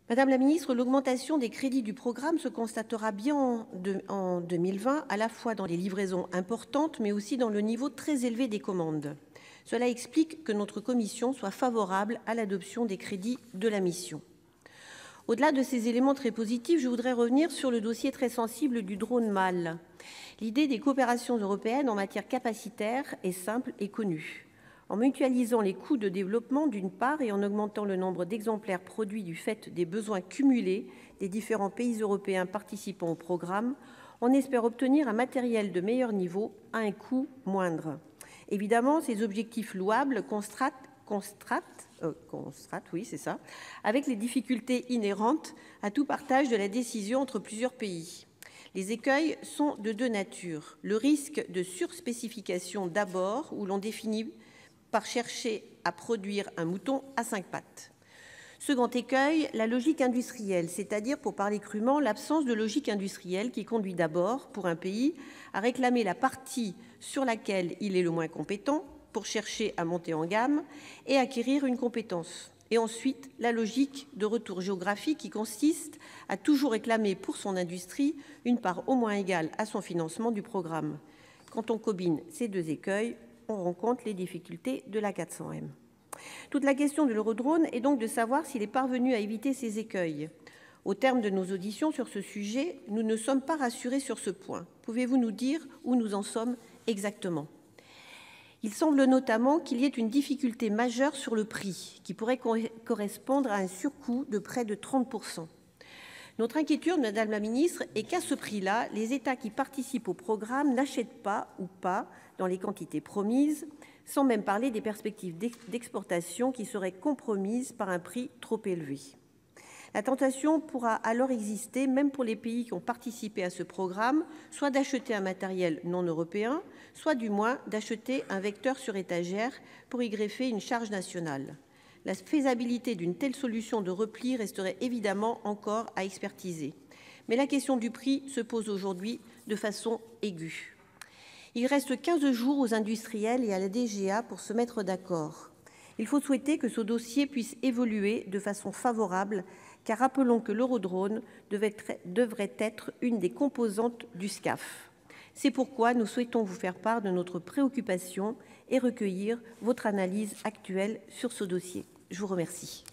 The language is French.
Madame la ministre, l'augmentation des crédits du programme se constatera bien en 2020, à la fois dans les livraisons importantes, mais aussi dans le niveau très élevé des commandes. Cela explique que notre commission soit favorable à l'adoption des crédits de la mission. Au-delà de ces éléments très positifs, je voudrais revenir sur le dossier très sensible du drone MALE. L'idée des coopérations européennes en matière capacitaire est simple et connue. En mutualisant les coûts de développement d'une part et en augmentant le nombre d'exemplaires produits du fait des besoins cumulés des différents pays européens participant au programme, on espère obtenir un matériel de meilleur niveau à un coût moindre. Évidemment, ces objectifs louables avec les difficultés inhérentes à tout partage de la décision entre plusieurs pays. Les écueils sont de deux natures. Le risque de surspécification d'abord, où l'on définit par chercher à produire un mouton à 5 pattes. Second écueil, la logique industrielle, c'est-à-dire, pour parler crûment, l'absence de logique industrielle qui conduit d'abord, pour un pays, à réclamer la partie sur laquelle il est le moins compétent pour chercher à monter en gamme et acquérir une compétence. Et ensuite, la logique de retour géographique qui consiste à toujours réclamer pour son industrie une part au moins égale à son financement du programme. Quand on combine ces deux écueils, on rencontre les difficultés de la 400M. Toute la question de l'Eurodrone est donc de savoir s'il est parvenu à éviter ces écueils. Au terme de nos auditions sur ce sujet, nous ne sommes pas rassurés sur ce point. Pouvez-vous nous dire où nous en sommes exactement ? Il semble notamment qu'il y ait une difficulté majeure sur le prix, qui pourrait correspondre à un surcoût de près de 30%. Notre inquiétude, Madame la Ministre, est qu'à ce prix-là, les États qui participent au programme n'achètent pas ou pas dans les quantités promises, sans même parler des perspectives d'exportation qui seraient compromises par un prix trop élevé. La tentation pourra alors exister, même pour les pays qui ont participé à ce programme, soit d'acheter un matériel non européen, soit du moins d'acheter un vecteur sur étagère pour y greffer une charge nationale. La faisabilité d'une telle solution de repli resterait évidemment encore à expertiser. Mais la question du prix se pose aujourd'hui de façon aiguë. Il reste 15 jours aux industriels et à la DGA pour se mettre d'accord. Il faut souhaiter que ce dossier puisse évoluer de façon favorable, car rappelons que l'Eurodrone devrait être une des composantes du SCAF. C'est pourquoi nous souhaitons vous faire part de notre préoccupation et recueillir votre analyse actuelle sur ce dossier. Je vous remercie.